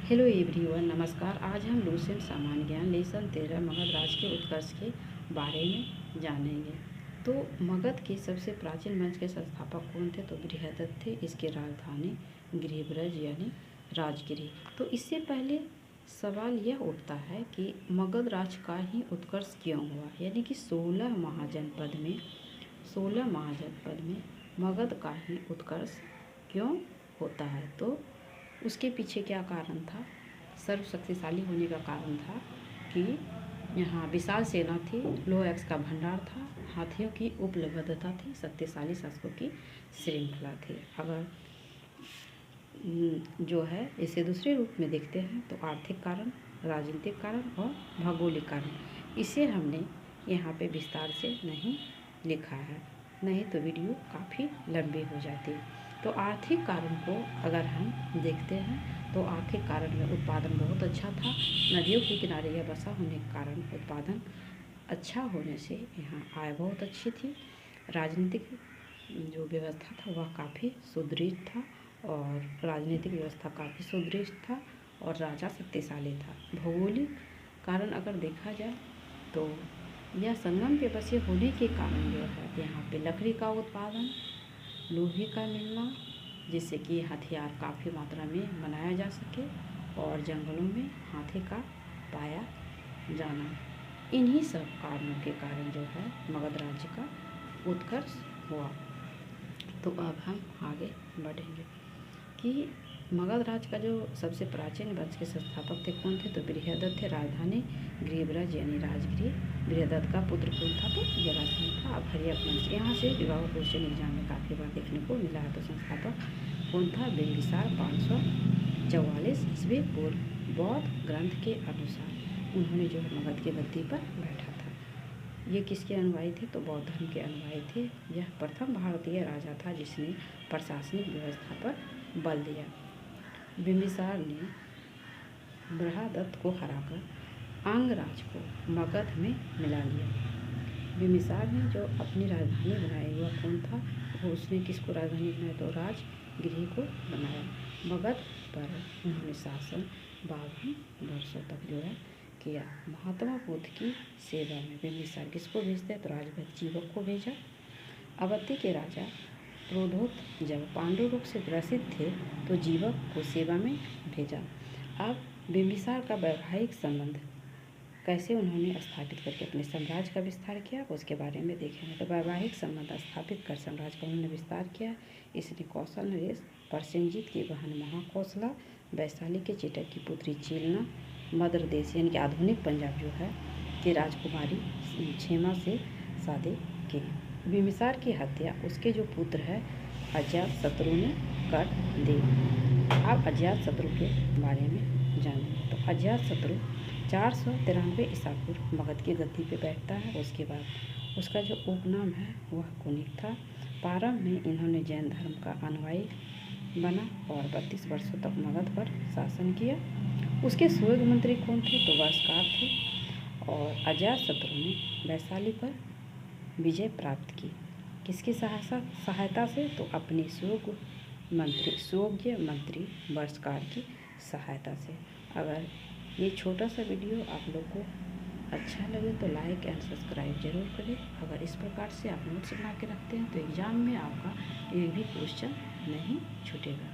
Hello everyone, नमस्कार। आज हम लूसेंट सामान्य ज्ञान लेसन 13 मगध राज के उत्कर्ष के बारे में जानेंगे। तो मगध के सबसे प्राचीन वंश के संस्थापक कौन थे? तो बृहदत्त थे। इसकी राजधानी गृहब्रज यानी राजगृह। तो इससे पहले सवाल यह उठता है कि मगध राज का ही उत्कर्ष क्यों हुआ, यानी कि 16 महाजनपद में मगध का ही उत्कर्ष क्यों होता है? तो उसके पीछे क्या कारण था? सर्वशक्तिशाली होने का कारण था कि यहाँ विशाल सेना थी, लोह अक्ष का भंडार था, हाथियों की उपलब्धता थी, शक्तिशाली शासकों की श्रृंखला थी। अगर जो है इसे दूसरे रूप में देखते हैं तो आर्थिक कारण, राजनीतिक कारण और भौगोलिक कारण। इसे हमने यहाँ पे विस्तार से नहीं लिखा है, नहीं तो वीडियो काफ़ी लंबी हो जाती। तो आर्थिक कारण को अगर हम देखते हैं तो आर्थिक कारण में उत्पादन बहुत अच्छा था। नदियों के किनारे यह बसा होने के कारण उत्पादन अच्छा होने से यहाँ आय बहुत अच्छी थी। राजनीतिक जो व्यवस्था था वह काफ़ी सुदृढ़ था और राजा शक्तिशाली था। भौगोलिक कारण अगर देखा जाए तो यह संगम पे बसे होने के कारण जो है यहाँ पे लकड़ी का उत्पादन, लोहे का मिलना, जिससे कि हथियार काफ़ी मात्रा में बनाया जा सके, और जंगलों में हाथी का पाया जाना, इन्हीं सब कारणों के कारण जो है मगध राज्य का उत्कर्ष हुआ। तो अब हम आगे बढ़ेंगे कि मगध राज्य का जो सबसे प्राचीन वंश के संस्थापक थे कौन थे? तो बृहदत्त थे। राजधानी गृहब्रज यानी राजगृह। बृहदत्त का पुत्र कौन था? तो जरासंध था। अब हर्यक वंश, यहाँ से विवाह क्वेश्चन एग्जाम में काफ़ी बार देखने को मिला है। तो संस्थापक कौन था? बिंबिसार। 544 ईस्वी पूर्व बौद्ध ग्रंथ के अनुसार उन्होंने जो है मगध की गद्दी पर बैठा था। ये किसके अनुयायी थे? तो बौद्ध धर्म के अनुयायी थे। यह प्रथम भारतीय राजा था जिसने प्रशासनिक व्यवस्था पर बल दिया। बिंबिसार ने बृहदत्त को हराकर अंगराज को मगध में मिला लिया। बिंबिसार ने जो अपनी राजधानी बनाई वह कौन था? वो उसने किसको राजधानी बनाया? तो राजगृह को बनाया। मगध पर उन्होंने शासन 52 वर्षों तक जो है किया। महात्मा बुद्ध की सेवा में बिंबिसार किसको भेजते? तो राजभक्त जीवक को भेजा। अवंती के राजा क्रोधोत जब पांडु रूप से ग्रसित थे तो जीवक को सेवा में भेजा। अब बिंबिसार का वैवाहिक संबंध कैसे उन्होंने स्थापित करके अपने साम्राज्य का विस्तार किया, उसके बारे में देखेंगे। तो वैवाहिक संबंध स्थापित कर साम्राज्य का उन्होंने विस्तार किया। इसने कौशल नरेश, परसेनजीत की बहन महाकौशला, वैशाली के चेटक की पुत्री चेलना, मद्र देश यानी कि आधुनिक पंजाब जो है कि राजकुमारी क्षेमा से शादी की। बिंबिसार की हत्या उसके जो पुत्र है अजातशत्रु ने कर दी। आप अजातशत्रु के बारे में जानेंगे। तो अजातशत्रु 493 ईसा पूर्व मगध की गद्दी पे बैठता है। उसके बाद उसका जो उपनाम है वह कुनिक था। प्रारंभ में इन्होंने जैन धर्म का अनुयायी बना और 32 वर्षों तक मगध पर शासन किया। उसके स्वयं मंत्री कौन थे? तो वास्कार थे। और अजातशत्रु ने वैशाली पर विजय प्राप्त की। किसकी सहायता से? तो अपने स्वयोग्य मंत्री वास्कार की सहायता से। अगर ये छोटा सा वीडियो आप लोग को अच्छा लगे तो लाइक एंड सब्सक्राइब जरूर करें। अगर इस प्रकार से आप नोट्स बना के रखते हैं तो एग्ज़ाम में आपका एक भी क्वेश्चन नहीं छूटेगा।